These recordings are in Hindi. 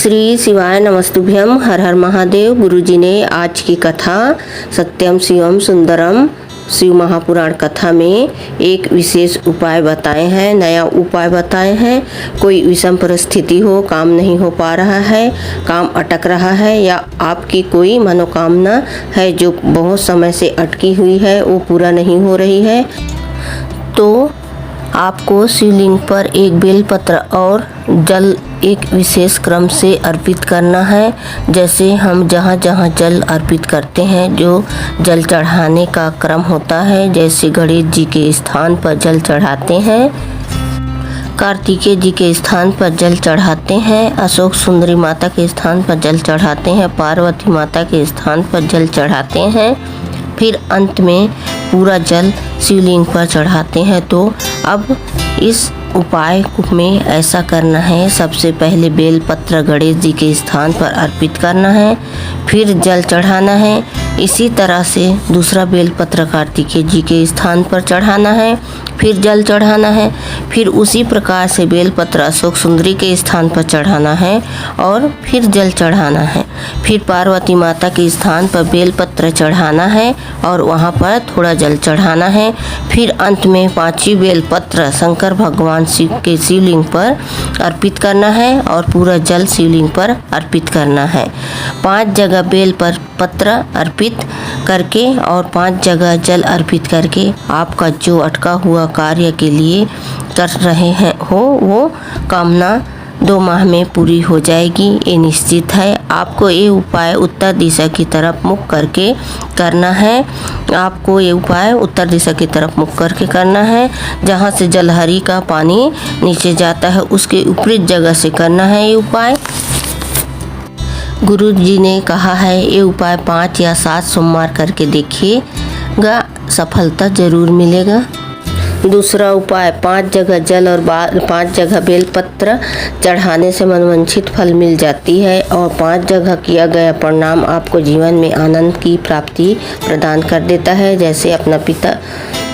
श्री शिवाय नमस्तुभ्यम। हर हर महादेव। गुरुजी ने आज की कथा सत्यम शिवम सुंदरम शिव महापुराण कथा में एक विशेष उपाय बताए हैं, नया उपाय बताए हैं। कोई विषम परिस्थिति हो, काम नहीं हो पा रहा है, काम अटक रहा है, या आपकी कोई मनोकामना है जो बहुत समय से अटकी हुई है, वो पूरा नहीं हो रही है, तो आपको शिवलिंग पर एक बेलपत्र और जल एक विशेष क्रम से अर्पित करना है। जैसे हम जहाँ जहाँ जल अर्पित करते हैं, जो जल चढ़ाने का क्रम होता है, जैसे गणेश जी के स्थान पर जल चढ़ाते हैं, कार्तिकेय जी के स्थान पर जल चढ़ाते हैं, अशोक सुंदरी माता के स्थान पर जल चढ़ाते हैं, पार्वती माता के स्थान पर जल चढ़ाते हैं, फिर अंत में पूरा जल शिवलिंग पर चढ़ाते हैं। तो अब इस उपाय में ऐसा करना है, सबसे पहले बेलपत्र गणेश जी के स्थान पर अर्पित करना है, फिर जल चढ़ाना है। इसी तरह से दूसरा बेलपत्र कार्तिकेय जी के स्थान पर चढ़ाना है, फिर जल चढ़ाना है, फिर उसी प्रकार से बेलपत्र अशोक सुंदरी के स्थान पर चढ़ाना है और फिर जल चढ़ाना है, फिर पार्वती माता के स्थान पर बेलपत्र चढ़ाना है और वहाँ पर थोड़ा जल चढ़ाना है, फिर अंत में पांचवी बेलपत्र शंकर भगवान शिव के शिवलिंग पर अर्पित करना है और पूरा जल शिवलिंग पर अर्पित करना है। 5 जगह बेल पर पत्र अर्पित करके और 5 जगह जल अर्पित करके आपका जो अटका हुआ कार्य के लिए कर रहे हैं वो कामना 2 माह में पूरी हो जाएगी, ये निश्चित है। आपको ये उपाय उत्तर दिशा की तरफ मुख करके करना है। आपको ये उपाय उत्तर दिशा की तरफ मुख करके करना है। जहाँ से जलहरी का पानी नीचे जाता है, उसके विपरीत जगह से करना है ये उपाय। गुरु जी ने कहा है ये उपाय 5 या 7 सोमवार करके देखिएगा, सफलता जरूर मिलेगा। दूसरा उपाय 5 जगह जल और 5 जगह बेलपत्र चढ़ाने से मनवांछित फल मिल जाती है, और 5 जगह किया गया प्रणाम आपको जीवन में आनंद की प्राप्ति प्रदान कर देता है। जैसे अपना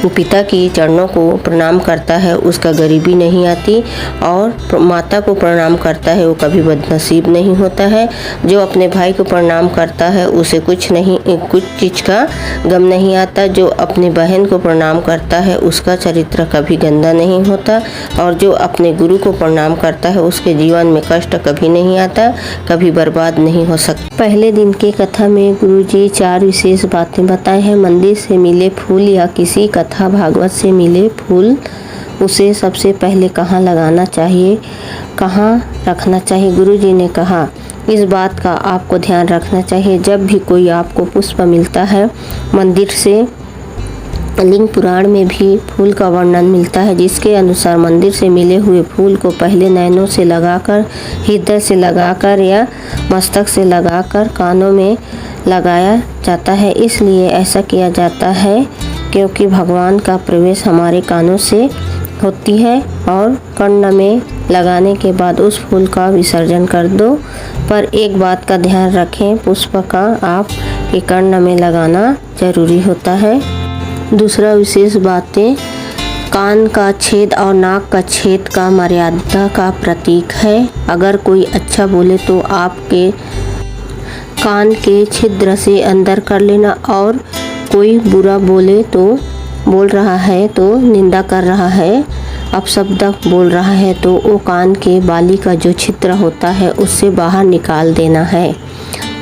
पिता की चरणों को प्रणाम करता है, उसका गरीबी नहीं आती, और माता को प्रणाम करता है, वो कभी बदनसीब नहीं होता है। जो अपने भाई को प्रणाम करता है, उसे कुछ चीज़ का गम नहीं आता। जो अपनी बहन को प्रणाम करता है, उसका चरित्र कभी गंदा नहीं होता, और जो अपने गुरु को प्रणाम करता है, उसके जीवन में कष्ट कभी नहीं आता, कभी बर्बाद नहीं हो सकता। पहले दिन की कथा में गुरु जी 4 विशेष बातें बताए हैं। मंदिर से मिले फूल या किसी कथा भागवत से मिले फूल, उसे सबसे पहले कहाँ लगाना चाहिए, कहाँ रखना चाहिए। गुरु जी ने कहा इस बात का आपको ध्यान रखना चाहिए, जब भी कोई आपको पुष्प मिलता है, मंदिर से लिंग पुराण में भी फूल का वर्णन मिलता है, जिसके अनुसार मंदिर से मिले हुए फूल को पहले नैनों से लगाकर, हृदय से लगाकर या मस्तक से लगाकर कानों में लगाया जाता है। इसलिए ऐसा किया जाता है क्योंकि भगवान का प्रवेश हमारे कानों से होती है, और कर्ण में लगाने के बाद उस फूल का विसर्जन कर दो। पर एक बात का ध्यान रखें, पुष्प का आप के कर्ण में लगाना जरूरी होता है। दूसरा विशेष बातें, कान का छेद और नाक का छेद का मर्यादा का प्रतीक है। अगर कोई अच्छा बोले तो आपके कान के छिद्र से अंदर कर लेना, और कोई बुरा बोल रहा है तो निंदा कर रहा है, अपशब्द बोल रहा है, तो वो कान के बाली का जो छिद्र होता है उससे बाहर निकाल देना है।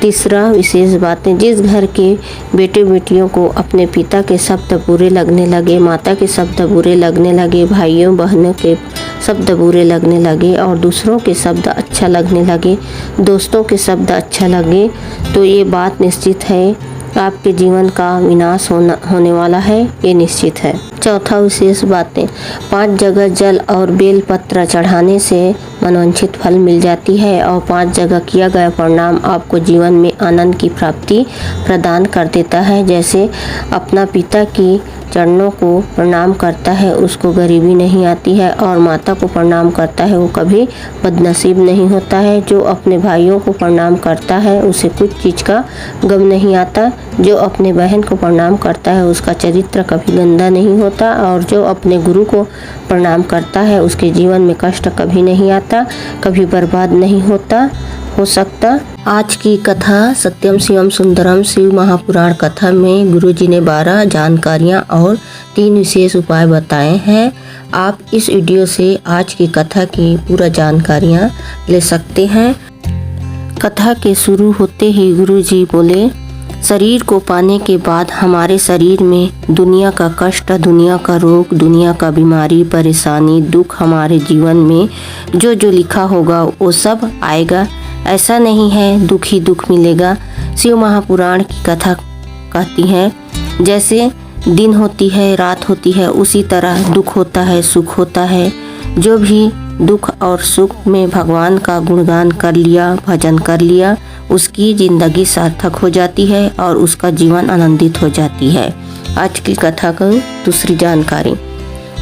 तीसरा विशेष बातें, जिस घर के बेटे बेटियों को अपने पिता के शब्द बुरे लगने लगे, माता के शब्द बुरे लगने लगे, भाइयों बहनों के शब्द बुरे लगने लगे, और दूसरों के शब्द अच्छा लगने लगे, दोस्तों के शब्द अच्छा लगे, तो ये बात निश्चित है आपके जीवन का विनाश होने वाला है, ये निश्चित है। चौथा विशेष बातें, 5 जगह जल और बेलपत्र चढ़ाने से मनवांछित फल मिल जाती है, और 5 जगह किया गया प्रणाम आपको जीवन में आनंद की प्राप्ति प्रदान कर देता है। जैसे अपना पिता की चरणों को प्रणाम करता है, उसको गरीबी नहीं आती है, और माता को प्रणाम करता है, वो कभी बदनसीब नहीं होता है। जो अपने भाइयों को प्रणाम करता है, उसे कुछ चीज़ का गम नहीं आता। जो अपने बहन को प्रणाम करता है, उसका चरित्र कभी गंदा नहीं होता, और जो अपने गुरु को प्रणाम करता है, उसके जीवन में कष्ट कभी नहीं आता, कभी बर्बाद नहीं होता, हो सकता। आज की कथा सत्यम शिवम सुंदरम शिव महापुराण कथा में गुरुजी ने 12 जानकारियाँ और 3 विशेष उपाय बताए हैं। आप इस वीडियो से आज की कथा की पूरा जानकारियाँ ले सकते हैं। कथा के शुरू होते ही गुरुजी बोले, शरीर को पाने के बाद हमारे शरीर में दुनिया का कष्ट, दुनिया का रोग, दुनिया का बीमारी, परेशानी, दुख हमारे जीवन में जो जो लिखा होगा वो सब आएगा। ऐसा नहीं है दुख ही दुख मिलेगा। शिव महापुराण की कथा कहती है, जैसे दिन होती है, रात होती है, उसी तरह दुख होता है, सुख होता है। जो भी दुख और सुख में भगवान का गुणगान कर लिया, भजन कर लिया, उसकी ज़िंदगी सार्थक हो जाती है और उसका जीवन आनंदित हो जाती है। आज की कथा का दूसरी जानकारी,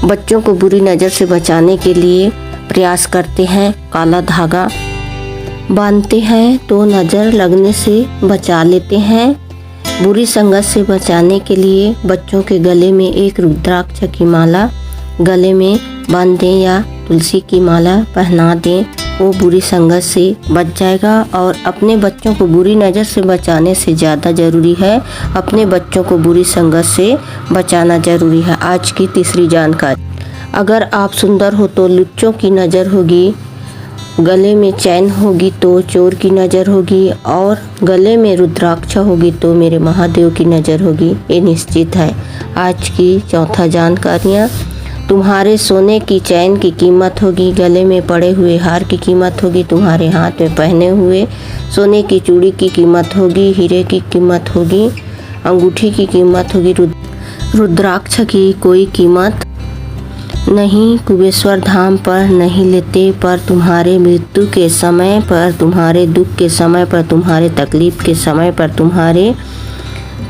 बच्चों को बुरी नज़र से बचाने के लिए प्रयास करते हैं। काला धागा बांधते हैं तो नज़र लगने से बचा लेते हैं। बुरी संगत से बचाने के लिए बच्चों के गले में एक रुद्राक्ष की माला गले में बांध दें या तुलसी की माला पहना दें, वो बुरी संगत से बच जाएगा। और अपने बच्चों को बुरी नज़र से बचाने से ज़्यादा ज़रूरी है अपने बच्चों को बुरी संगत से बचाना ज़रूरी है। आज की तीसरी जानकारी, अगर आप सुंदर हो तो लुच्चों की नज़र होगी, गले में चैन होगी तो चोर की नज़र होगी, और गले में रुद्राक्ष होगी तो मेरे महादेव की नज़र होगी, ये निश्चित है। आज की चौथा जानकारियाँ, तुम्हारे सोने की चैन की कीमत होगी, गले में पड़े हुए हार की कीमत होगी, तुम्हारे हाथ में पहने हुए सोने की चूड़ी की कीमत होगी, हीरे की कीमत होगी, अंगूठी की कीमत होगी, रुद्राक्ष की कोई कीमत नहीं। कुबेश्वर धाम पर नहीं लेते, पर तुम्हारे मृत्यु के समय पर, तुम्हारे दुख के समय पर, तुम्हारे तकलीफ के समय पर, तुम्हारे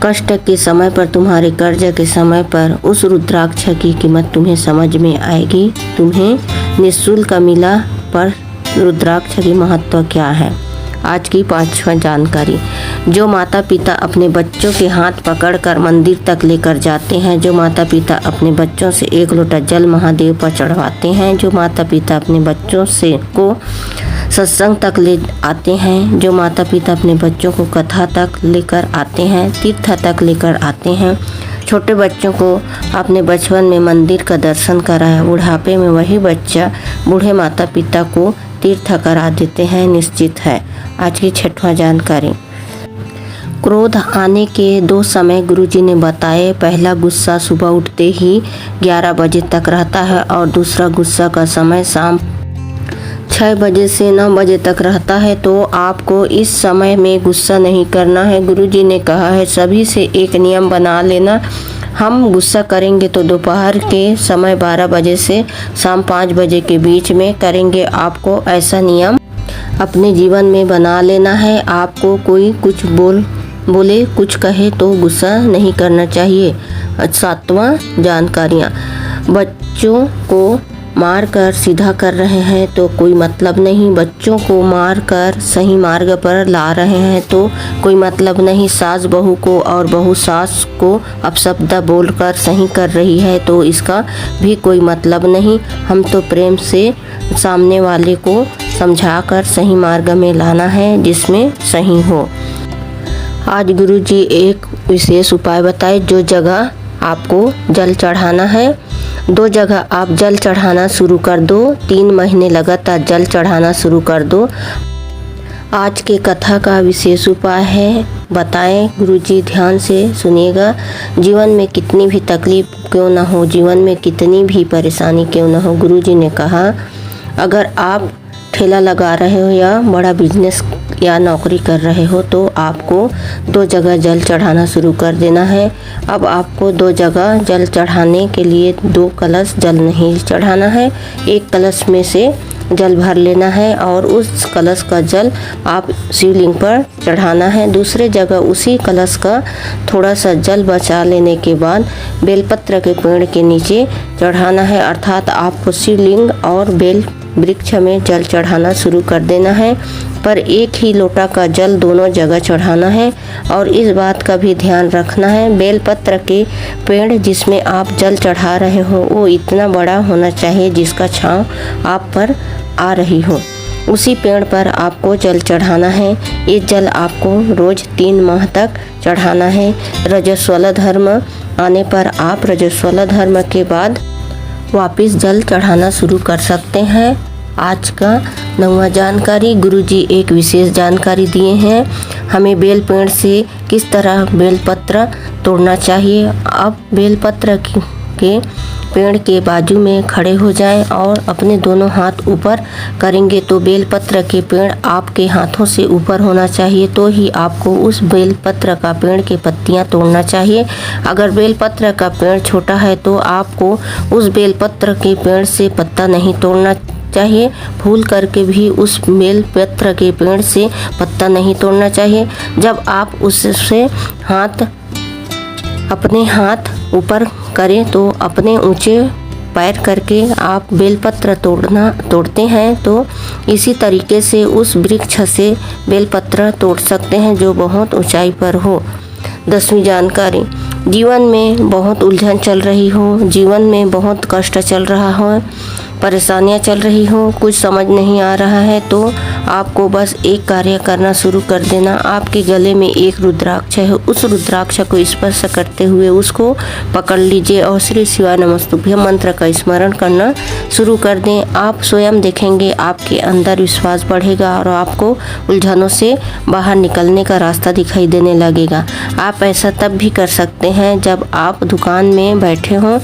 कष्ट के समय पर, तुम्हारे कर्ज के समय पर उस रुद्राक्ष की कीमत तुम्हें समझ में आएगी। तुम्हें निःशुल्क मिला, पर रुद्राक्ष की महत्व क्या है। आज की 5वां जानकारी, जो माता पिता अपने बच्चों के हाथ पकड़कर मंदिर तक लेकर जाते हैं, जो माता पिता अपने बच्चों से 1 लोटा जल महादेव पर चढ़वाते हैं, जो माता पिता अपने बच्चों से को सत्संग तक ले आते हैं, जो माता पिता अपने बच्चों को कथा तक लेकर आते हैं, तीर्थ तक लेकर आते हैं, छोटे बच्चों को अपने बचपन में मंदिर का दर्शन कराया, बुढ़ापे में वही बच्चा बूढ़े माता पिता को तीर्थ करा देते हैं, निश्चित है। आज की 6वां जानकारी, क्रोध आने के 2 समय गुरुजी ने बताए। पहला गुस्सा सुबह उठते ही 11 बजे तक रहता है और दूसरा गुस्सा का समय शाम 6 बजे से 9 बजे तक रहता है। तो आपको इस समय में गुस्सा नहीं करना है। गुरुजी ने कहा है सभी से एक नियम बना लेना, हम गुस्सा करेंगे तो दोपहर के समय 12 बजे से शाम 5 बजे के बीच में करेंगे। आपको ऐसा नियम अपने जीवन में बना लेना है। आपको कोई कुछ बोले कुछ कहे तो गुस्सा नहीं करना चाहिए। 7वां जानकारियाँ, बच्चों को मार कर सीधा कर रहे हैं तो कोई मतलब नहीं, बच्चों को मार कर सही मार्ग पर ला रहे हैं तो कोई मतलब नहीं। सास बहू को और बहू सास को अपशब्द बोलकर सही कर रही है तो इसका भी कोई मतलब नहीं। हम तो प्रेम से सामने वाले को समझाकर सही मार्ग में लाना है जिसमें सही हो। आज गुरुजी एक विशेष उपाय बताए। जो जगह आपको जल चढ़ाना है, 2 जगह आप जल चढ़ाना शुरू कर दो। 3 महीने लगातार जल चढ़ाना शुरू कर दो। आज के कथा का विशेष उपाय है, बताएं गुरुजी, ध्यान से सुनिएगा। जीवन में कितनी भी तकलीफ क्यों ना हो, जीवन में कितनी भी परेशानी क्यों ना हो, गुरुजी ने कहा अगर आप ठेला लगा रहे हो या बड़ा बिजनेस या नौकरी कर रहे हो तो आपको 2 जगह जल चढ़ाना शुरू कर देना है। अब आपको 2 जगह जल चढ़ाने के लिए 2 कलश जल नहीं चढ़ाना है। एक कलश में से जल भर लेना है और उस कलश का जल आप शिवलिंग पर चढ़ाना है। दूसरे जगह उसी कलश का थोड़ा सा जल बचा लेने के बाद बेलपत्र के पेड़ के नीचे चढ़ाना है। अर्थात आपको शिवलिंग और बेल वृक्ष में जल चढ़ाना शुरू कर देना है, पर एक ही लोटा का जल दोनों जगह चढ़ाना है। और इस बात का भी ध्यान रखना है, बेलपत्र के पेड़ जिसमें आप जल चढ़ा रहे हो वो इतना बड़ा होना चाहिए जिसका छांव आप पर आ रही हो। उसी पेड़ पर आपको जल चढ़ाना है। ये जल आपको रोज 3 माह तक चढ़ाना है। रजस्वला धर्म आने पर आप रजस्वला धर्म के बाद वापस जल चढ़ाना शुरू कर सकते हैं। आज का 9वां जानकारी, गुरुजी एक विशेष जानकारी दिए हैं। हमें बेल पेड़ से किस तरह बेलपत्र तोड़ना चाहिए। अब बेलपत्र के पेड़ के बाजू में खड़े हो जाएं और अपने दोनों हाथ ऊपर करेंगे तो बेलपत्र के पेड़ आपके हाथों से ऊपर होना चाहिए, तो ही आपको उस बेलपत्र का पेड़ के पत्तियां तोड़ना चाहिए। अगर बेलपत्र का पेड़ छोटा है तो आपको उस बेलपत्र के पेड़ से पत्ता नहीं तोड़ना चाहिए। भूल करके भी उस बेलपत्र के पेड़ से पत्ता नहीं तोड़ना चाहिए। जब आप उससे अपने हाथ ऊपर करें तो अपने ऊंचे पैर करके आप बेलपत्र तोड़ते हैं तो इसी तरीके से उस वृक्ष से बेलपत्र तोड़ सकते हैं जो बहुत ऊंचाई पर हो। 10वीं जानकारी, जीवन में बहुत उलझन चल रही हो, जीवन में बहुत कष्ट चल रहा हो, परेशानियां चल रही हो, कुछ समझ नहीं आ रहा है तो आपको बस एक कार्य करना शुरू कर देना। आपके गले में एक रुद्राक्ष है, उस रुद्राक्ष को स्पर्श करते हुए उसको पकड़ लीजिए और श्री शिवाय नमस्तुभ्यम मंत्र का स्मरण करना शुरू कर दें। आप स्वयं देखेंगे आपके अंदर विश्वास बढ़ेगा और आपको उलझनों से बाहर निकलने का रास्ता दिखाई देने लगेगा। आप ऐसा तब भी कर सकते हैं जब आप दुकान में बैठे हों,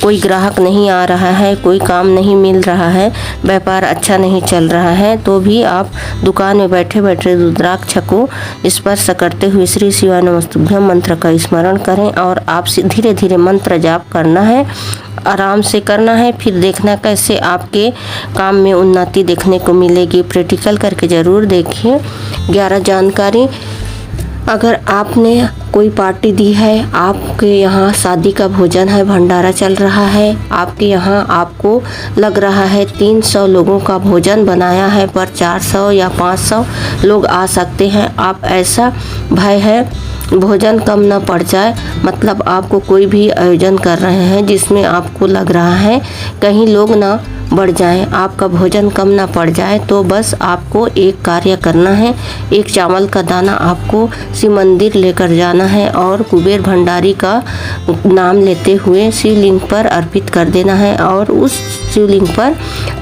कोई ग्राहक नहीं आ रहा है, कोई काम नहीं मिल रहा है, व्यापार अच्छा नहीं चल रहा है, तो भी आप दुकान में बैठे बैठे रुद्राक्ष को स्पर्श करते हुए श्री शिवाय नमस्तुभ्यम मंत्र का स्मरण करें और आप धीरे धीरे मंत्र जाप करना है, आराम से करना है। फिर देखना कैसे आपके काम में उन्नति देखने को मिलेगी। प्रैक्टिकल करके ज़रूर देखिए। 11 जानकारी, अगर आपने कोई पार्टी दी है, आपके यहाँ शादी का भोजन है, भंडारा चल रहा है, आपके यहाँ आपको लग रहा है 300 लोगों का भोजन बनाया है पर 400 या 500 लोग आ सकते हैं, आप ऐसा भय है भोजन कम न पड़ जाए, मतलब आपको कोई भी आयोजन कर रहे हैं जिसमें आपको लग रहा है कहीं लोग ना बढ़ जाएं, आपका भोजन कम ना पड़ जाए, तो बस आपको एक कार्य करना है। एक चावल का दाना आपको शिव मंदिर लेकर जाना है और कुबेर भंडारी का नाम लेते हुए शिवलिंग पर अर्पित कर देना है और उस शिवलिंग पर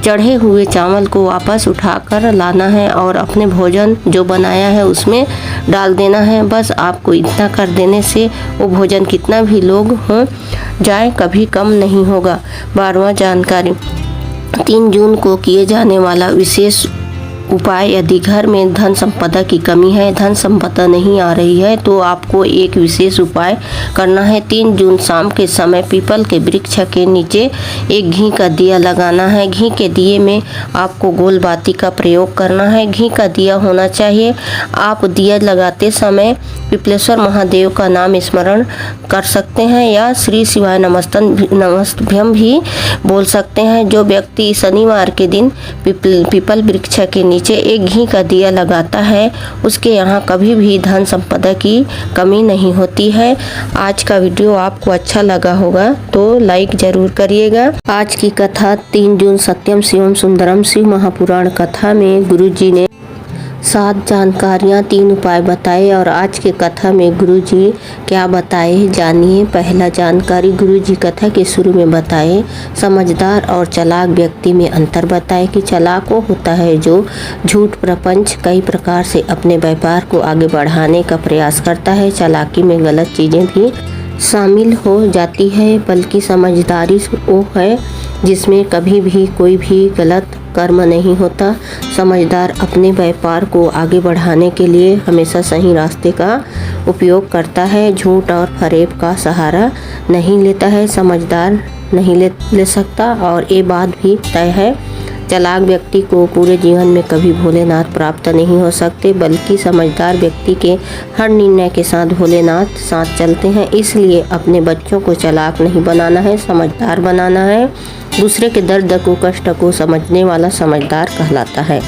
चढ़े हुए चावल को वापस उठाकर लाना है और अपने भोजन जो बनाया है उसमें डाल देना है। बस आपको इतना कर देने से वो भोजन कितना भी लोग हो जाए कभी कम नहीं होगा। 12वां जानकारी, 3 जून को किए जाने वाला विशेष उपाय, यदि घर में धन संपदा की कमी है, धन संपदा नहीं आ रही है तो आपको एक विशेष उपाय करना है। 3 जून शाम के समय पीपल के वृक्ष के नीचे एक घी का दिया लगाना है। घी के दिए में आपको गोल बाती का प्रयोग करना है। घी का दिया होना चाहिए। आप दिया लगाते समय पिपलेश्वर महादेव का नाम स्मरण कर सकते हैं या श्री शिवाय नमस्तुभ्यम भी बोल सकते हैं। जो व्यक्ति शनिवार के दिन पीपल वृक्ष के नीचे एक घी का दिया लगाता है उसके यहाँ कभी भी धन संपदा की कमी नहीं होती है। आज का वीडियो आपको अच्छा लगा होगा तो लाइक जरूर करिएगा। आज की कथा 3 जून सत्यम शिवम सुंदरम शिव महापुराण कथा में गुरुजी ने 7 जानकारियाँ 3 उपाय बताए और आज के कथा में गुरुजी क्या बताए जानिए। पहला जानकारी, गुरुजी कथा के शुरू में बताए समझदार और चालाक व्यक्ति में अंतर बताए कि चालाक वो होता है जो झूठ प्रपंच कई प्रकार से अपने व्यापार को आगे बढ़ाने का प्रयास करता है। चालाकी में गलत चीज़ें भी शामिल हो जाती है, बल्कि समझदारी वो है जिसमें कभी भी कोई भी गलत कर्म नहीं होता। समझदार अपने व्यापार को आगे बढ़ाने के लिए हमेशा सही रास्ते का उपयोग करता है, झूठ और फरेब का सहारा नहीं लेता है। समझदार नहीं ले सकता और ये बात भी तय है। चालाक व्यक्ति को पूरे जीवन में कभी भोलेनाथ प्राप्त नहीं हो सकते, बल्कि समझदार व्यक्ति के हर निर्णय के साथ भोलेनाथ साथ चलते हैं। इसलिए अपने बच्चों को चालाक नहीं बनाना है, समझदार बनाना है। दूसरे के दर्द को कष्ट को समझने वाला समझदार कहलाता है।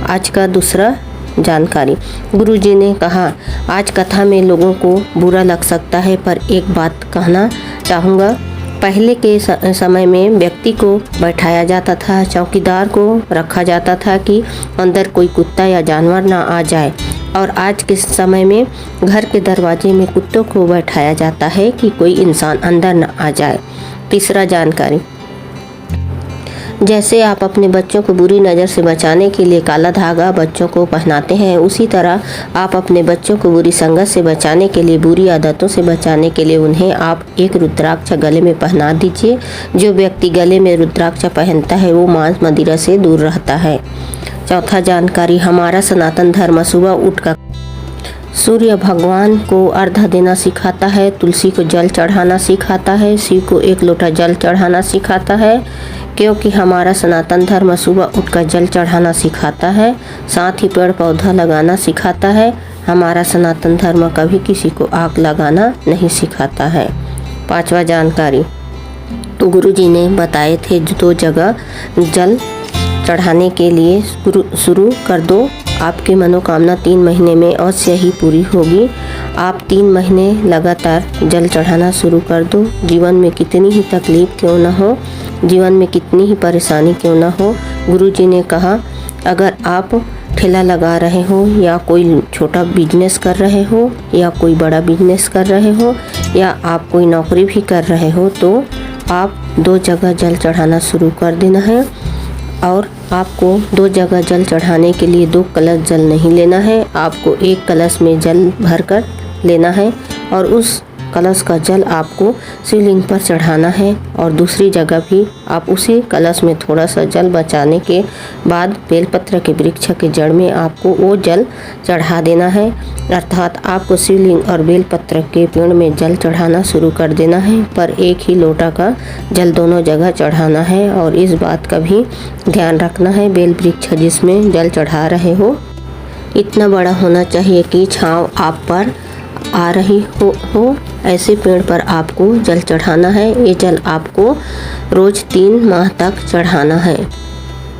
आज का दूसरा जानकारी, गुरुजी ने कहा आज कथा में लोगों को बुरा लग सकता है पर एक बात कहना चाहूँगा। पहले के समय में व्यक्ति को बैठाया जाता था, चौकीदार को रखा जाता था कि अंदर कोई कुत्ता या जानवर ना आ जाए, और आज के समय में घर के दरवाजे में कुत्तों को बैठाया जाता है कि कोई इंसान अंदर न आ जाए। तीसरा जानकारी, जैसे आप अपने बच्चों को बुरी नज़र से बचाने के लिए काला धागा बच्चों को पहनाते हैं, उसी तरह आप अपने बच्चों को बुरी संगत से बचाने के लिए, बुरी आदतों से बचाने के लिए उन्हें आप एक रुद्राक्ष गले में पहना दीजिए। जो व्यक्ति गले में रुद्राक्ष पहनता है वो मांस मदिरा से दूर रहता है। चौथा जानकारी, हमारा सनातन धर्म सुबह उठकर सूर्य भगवान को अर्घ्य देना सिखाता है, तुलसी को जल चढ़ाना सिखाता है, शिव को 1 लोटा जल चढ़ाना सिखाता है, क्योंकि हमारा सनातन धर्म सुबह उठकर जल चढ़ाना सिखाता है, साथ ही पेड़ पौधा लगाना सिखाता है। हमारा सनातन धर्म कभी किसी को आग लगाना नहीं सिखाता है। पांचवा जानकारी, गुरुजी ने बताए थे 2 जगह जल चढ़ाने के लिए शुरू कर दो, आपकी मनोकामना 3 महीने में अवश्य ही पूरी होगी। आप 3 महीने लगातार जल चढ़ाना शुरू कर दो। जीवन में कितनी ही तकलीफ क्यों ना हो, जीवन में कितनी ही परेशानी क्यों ना हो, गुरुजी ने कहा अगर आप ठेला लगा रहे हो या कोई छोटा बिजनेस कर रहे हो या कोई बड़ा बिजनेस कर रहे हो या आप कोई नौकरी भी कर रहे हो, तो आप 2 जगह जल चढ़ाना शुरू कर देना है। और आपको 2 जगह जल चढ़ाने के लिए 2 कलश जल नहीं लेना है, आपको 1 कलश में जल भरकर लेना है और उस कलश का जल आपको शिवलिंग पर चढ़ाना है। और दूसरी जगह भी आप उसी कलश में थोड़ा सा जल बचाने के बाद बेलपत्र के वृक्ष के जड़ में आपको वो जल चढ़ा देना है। अर्थात आपको शिवलिंग और बेलपत्र के पेड़ में जल चढ़ाना शुरू कर देना है, पर 1 ही लोटा का जल दोनों जगह चढ़ाना है। और इस बात का भी ध्यान रखना है, बेल वृक्ष जिसमें जल चढ़ा रहे हो इतना बड़ा होना चाहिए कि छाँव आप पर आ रही हो, ऐसे पेड़ पर आपको जल चढ़ाना है। ये जल आपको रोज़ 3 माह तक चढ़ाना है।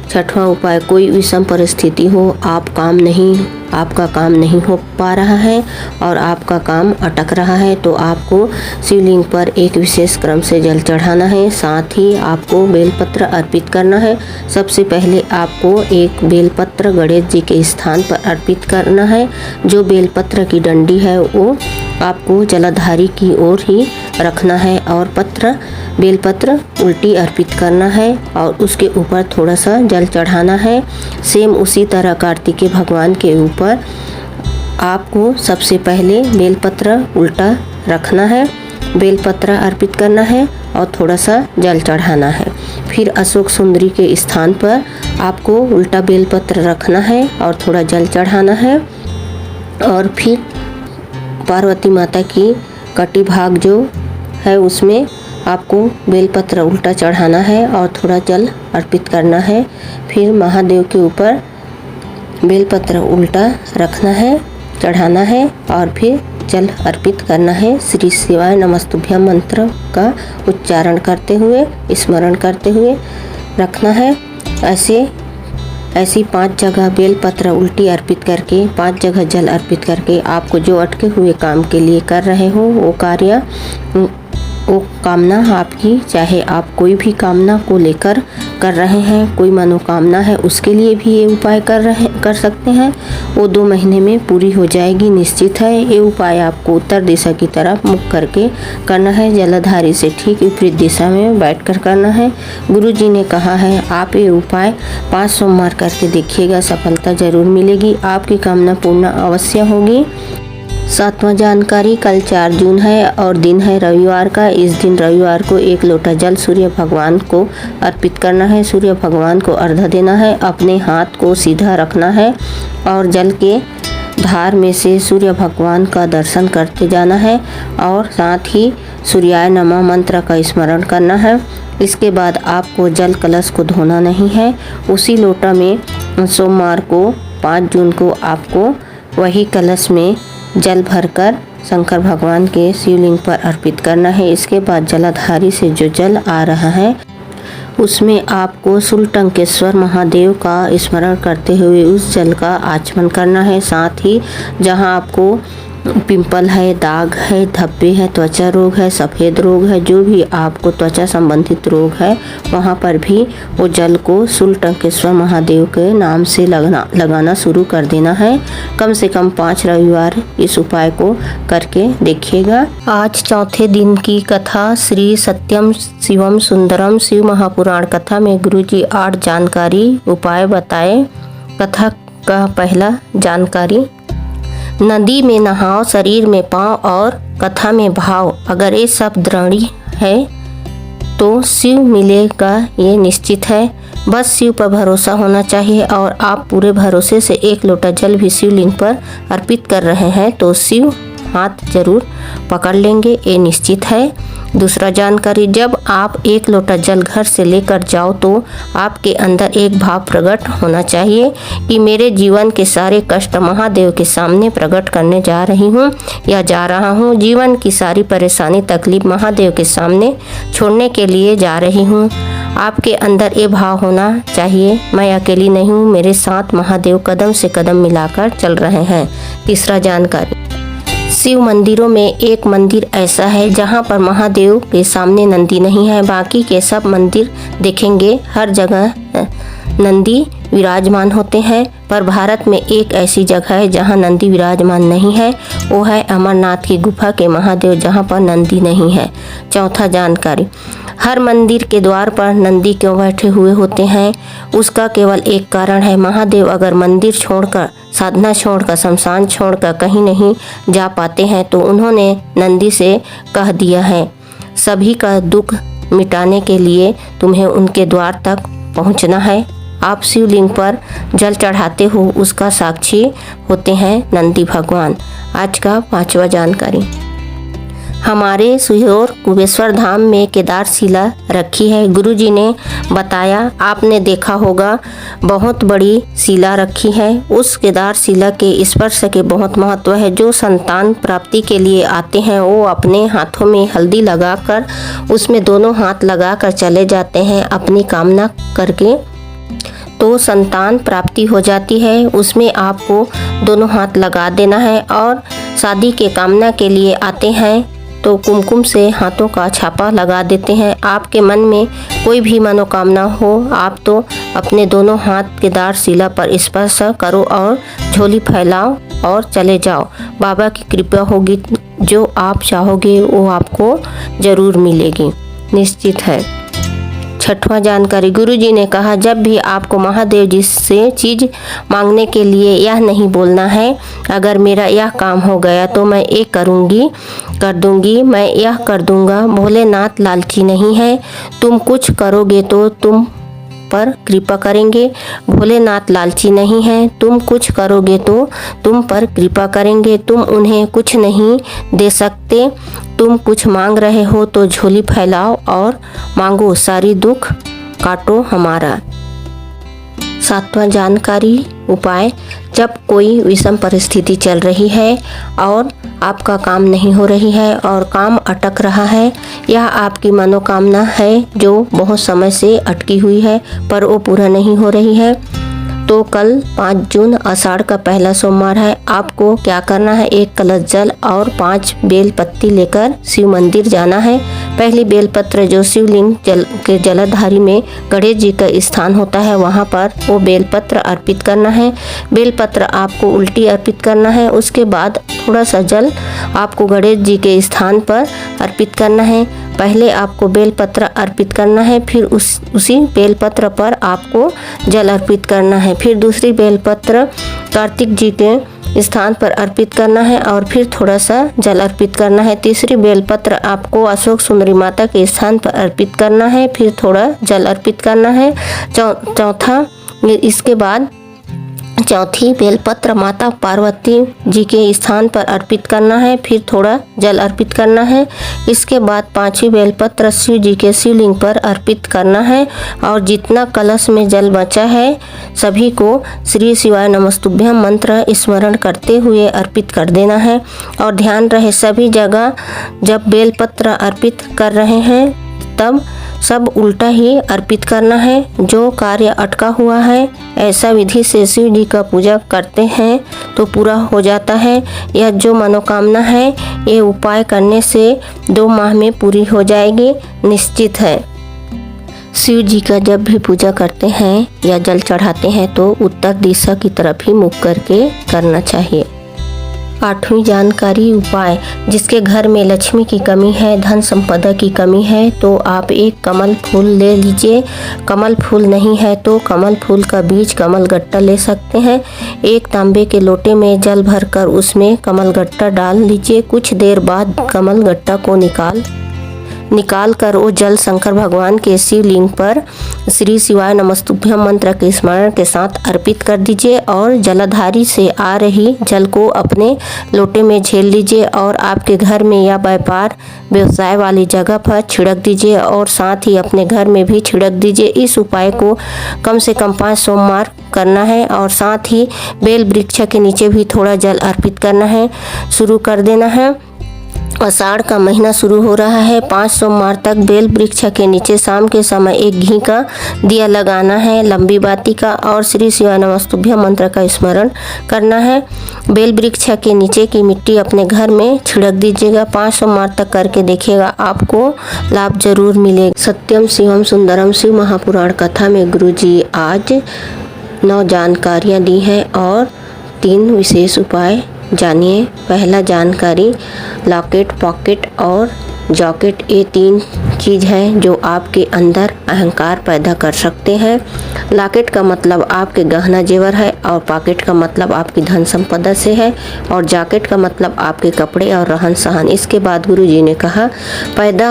छठवां उपाय, कोई विषम परिस्थिति हो, आपका काम नहीं हो पा रहा है और आपका काम अटक रहा है, तो आपको शिवलिंग पर एक विशेष क्रम से जल चढ़ाना है। साथ ही आपको बेलपत्र अर्पित करना है। सबसे पहले आपको एक बेलपत्र गणेश जी के स्थान पर अर्पित करना है। जो बेलपत्र की डंडी है वो आपको जलाधारी की ओर ही रखना है और बेलपत्र उल्टी अर्पित करना है और उसके ऊपर थोड़ा सा जल चढ़ाना है। सेम उसी तरह कार्तिकेय भगवान के ऊपर आपको सबसे पहले बेलपत्र उल्टा रखना है, बेलपत्र अर्पित करना है और थोड़ा सा जल चढ़ाना है। फिर अशोक सुंदरी के स्थान पर आपको उल्टा बेलपत्र रखना है और थोड़ा जल चढ़ाना है। और फिर पार्वती माता की कटी भाग जो है उसमें आपको बेलपत्र उल्टा चढ़ाना है और थोड़ा जल अर्पित करना है। फिर महादेव के ऊपर बेलपत्र उल्टा रखना है, चढ़ाना है और फिर जल अर्पित करना है। श्री शिवाय नमस्तुभ्यम मंत्र का उच्चारण करते हुए, स्मरण करते हुए रखना है। ऐसी 5 जगह बेलपत्र उल्टी अर्पित करके, 5 जगह जल अर्पित करके आपको जो अटके हुए काम के लिए कर रहे हो वो कामना आपकी, चाहे आप कोई भी कामना को लेकर कर रहे हैं, कोई मनोकामना है उसके लिए भी ये उपाय कर सकते हैं, वो 2 महीने में पूरी हो जाएगी, निश्चित है। ये उपाय आपको उत्तर दिशा की तरफ मुख करके करना है, जलाधारी से ठीक विपरीत दिशा में बैठकर करना है। गुरुजी ने कहा है आप ये उपाय 5 सोमवार करके देखिएगा, सफलता जरूर मिलेगी, आपकी कामना पूर्ण अवश्य होगी। 7वां जानकारी, कल 4 जून है और दिन है रविवार का। इस दिन रविवार को 1 लोटा जल सूर्य भगवान को अर्पित करना है, सूर्य भगवान को अर्घ्य देना है। अपने हाथ को सीधा रखना है और जल के धार में से सूर्य भगवान का दर्शन करते जाना है और साथ ही सूर्याय नमः मंत्र का स्मरण करना है। इसके बाद आपको जल कलश को धोना नहीं है। उसी लोटा में सोमवार को 5 जून को आपको वही कलश में जल भरकर शंकर भगवान के शिवलिंग पर अर्पित करना है। इसके बाद जलाधारी से जो जल आ रहा है उसमें आपको शूलटंकेश्वर महादेव का स्मरण करते हुए उस जल का आचमन करना है। साथ ही जहां आपको पिंपल है, दाग है, धब्बे है, त्वचा रोग है, सफ़ेद रोग है, जो भी आपको त्वचा संबंधित रोग है वहाँ पर भी वो जल को शूलटंकेश्वर महादेव के नाम से लगाना शुरू कर देना है। कम से कम 5 रविवार इस उपाय को करके देखिएगा। आज चौथे दिन की कथा श्री सत्यम शिवम सुंदरम शिव महापुराण कथा में गुरुजी 8 जानकारी उपाय बताए। कथा का पहला जानकारी, नदी में नहाओ, शरीर में पाँव और कथा में भाव। अगर ये सब दृढ़ है तो शिव मिलेगा, ये निश्चित है। बस शिव पर भरोसा होना चाहिए और आप पूरे भरोसे से 1 लोटा जल भी शिवलिंग पर अर्पित कर रहे हैं तो शिव हाथ जरूर पकड़ लेंगे, ये निश्चित है। दूसरा जानकारी, जब आप 1 लोटा जल घर से लेकर जाओ तो आपके अंदर एक भाव प्रकट होना चाहिए कि मेरे जीवन के सारे कष्ट महादेव के सामने प्रकट करने जा रही हूँ या जा रहा हूँ। जीवन की सारी परेशानी तकलीफ महादेव के सामने छोड़ने के लिए जा रही हूँ। आपके अंदर ये भाव होना चाहिए, मैं अकेली नहीं हूँ, मेरे साथ महादेव कदम से कदम मिलाकर चल रहे हैं। तीसरा जानकारी, शिव मंदिरों में एक मंदिर ऐसा है जहां पर महादेव के सामने नंदी नहीं है। बाकी के सब मंदिर देखेंगे हर जगह नंदी विराजमान होते हैं, पर भारत में एक ऐसी जगह है जहां नंदी विराजमान नहीं है, वो है अमरनाथ की गुफा के महादेव जहां पर नंदी नहीं है। चौथा जानकारी, हर मंदिर के द्वार पर नंदी क्यों बैठे हुए होते हैं? उसका केवल एक कारण है, महादेव अगर मंदिर छोड़कर, साधना छोड़कर, शमशान छोड़कर कहीं नहीं जा पाते हैं तो उन्होंने नंदी से कह दिया है, सभी का दुख मिटाने के लिए तुम्हें उनके द्वार तक पहुंचना है। आप शिवलिंग पर जल चढ़ाते हो, उसका साक्षी होते हैं नंदी भगवान। आज का 5वां जानकारी, हमारे सीहोर कुबेश्वर धाम में केदार शिला रखी है। गुरुजी ने बताया, आपने देखा होगा बहुत बड़ी शिला रखी है। उस केदार शिला के स्पर्श के बहुत महत्व है। जो संतान प्राप्ति के लिए आते हैं वो अपने हाथों में हल्दी लगाकर उसमें दोनों हाथ लगाकर चले जाते हैं अपनी कामना करके, तो संतान प्राप्ति हो जाती है। उसमें आपको दोनों हाथ लगा देना है। और शादी के कामना के लिए आते हैं तो कुमकुम से हाथों का छापा लगा देते हैं। आपके मन में कोई भी मनोकामना हो, आप तो अपने दोनों हाथ केदार शिला पर स्पर्श करो और झोली फैलाओ और चले जाओ। बाबा की कृपा होगी, जो आप चाहोगे वो आपको ज़रूर मिलेगी, निश्चित है। 6वां जानकारी, गुरुजी ने कहा, जब भी आपको महादेव जी से चीज़ मांगने के लिए यह नहीं बोलना है, अगर मेरा यह काम हो गया तो मैं ये कर दूंगी, मैं यह कर दूंगा। भोलेनाथ लालची नहीं है, तुम कुछ करोगे तो तुम पर कृपा करेंगे। भोलेनाथ लालची नहीं है, तुम कुछ करोगे तो तुम पर कृपा करेंगे। तुम उन्हें कुछ नहीं दे सकते, तुम कुछ मांग रहे हो तो झोली फैलाओ और मांगो, सारी दुख काटो हमारा। 7वां जानकारी उपाय, जब कोई विषम परिस्थिति चल रही है और आपका काम नहीं हो रही है और काम अटक रहा है, यह आपकी मनोकामना है जो बहुत समय से अटकी हुई है पर वो पूरा नहीं हो रही है, तो कल 5 जून आषाढ़ का पहला सोमवार है। आपको क्या करना है, 1 कलश जल और 5 बेल पत्ती लेकर शिव मंदिर जाना है। पहली बेलपत्र जो शिवलिंग के जलाधारी में गणेश जी का स्थान होता है, वहाँ पर वो बेलपत्र अर्पित करना है। बेलपत्र आपको उल्टी अर्पित करना है। उसके बाद थोड़ा सा जल आपको गणेश जी के स्थान पर अर्पित करना है। पहले आपको बेलपत्र अर्पित करना है, फिर उसी बेलपत्र पर आपको जल अर्पित करना है। फिर दूसरी बेलपत्र कार्तिक जी के स्थान पर अर्पित करना है और फिर थोड़ा सा जल अर्पित करना है। तीसरी बेलपत्र आपको अशोक सुंदरी माता के स्थान पर अर्पित करना है, फिर थोड़ा जल अर्पित करना है। इसके बाद चौथी बेलपत्र माता पार्वती जी के स्थान पर अर्पित करना है, फिर थोड़ा जल अर्पित करना है। इसके बाद 5वीं बेलपत्र शिव जी के शिवलिंग पर अर्पित करना है और जितना कलश में जल बचा है सभी को श्री शिवाय नमस्तुभ्यम मंत्र स्मरण करते हुए अर्पित कर देना है। और ध्यान रहे, सभी जगह जब बेलपत्र अर्पित कर रहे हैं तब सब उल्टा ही अर्पित करना है। जो कार्य अटका हुआ है ऐसा विधि से शिव जी का पूजा करते हैं तो पूरा हो जाता है। यह जो मनोकामना है ये उपाय करने से 2 माह में पूरी हो जाएगी, निश्चित है। शिव जी का जब भी पूजा करते हैं या जल चढ़ाते हैं तो उत्तर दिशा की तरफ ही मुख करके करना चाहिए। 8वीं जानकारी उपाय, जिसके घर में लक्ष्मी की कमी है, धन संपदा की कमी है तो आप एक कमल फूल ले लीजिए। कमल फूल नहीं है तो कमल फूल का बीज कमल गट्टा ले सकते हैं। एक तांबे के लोटे में जल भरकर उसमें कमल गट्टा डाल लीजिए। कुछ देर बाद कमल गट्टा को निकाल कर वो जल शंकर भगवान के शिवलिंग पर श्री शिवाय नमस्तुभ्यम मंत्र के स्मरण के साथ अर्पित कर दीजिए और जलाधारी से आ रही जल को अपने लोटे में झेल लीजिए और आपके घर में या व्यापार व्यवसाय वाली जगह पर छिड़क दीजिए और साथ ही अपने घर में भी छिड़क दीजिए। इस उपाय को कम से कम 5 सोमवार करना है और साथ ही बेल वृक्ष के नीचे भी थोड़ा जल अर्पित करना है। शुरू कर देना है। आषाढ़ का महीना शुरू हो रहा है। 5 सोमवार तक बेल वृक्ष के नीचे शाम के समय एक घी का दिया लगाना है, लंबी बाती का, और श्री शिवाय नमस्तुभ्यम मंत्र का स्मरण करना है। बेल वृक्ष के नीचे की मिट्टी अपने घर में छिड़क दीजिएगा। 5 सोमवार तक करके देखिएगा, आपको लाभ जरूर मिलेगा। सत्यम शिवम सुंदरम शिव महापुराण कथा में गुरुजी आज 9 जानकारियाँ दी हैं और 3 विशेष उपाय जानिए। पहला जानकारी, लॉकेट, पॉकेट और जॉकेट, ये 3 चीज़ हैं जो आपके अंदर अहंकार पैदा कर सकते हैं। लॉकेट का मतलब आपके गहना जेवर है और पॉकेट का मतलब आपकी धन संपदा से है और जॉकेट का मतलब आपके कपड़े और रहन सहन। इसके बाद गुरुजी ने कहा, पैदा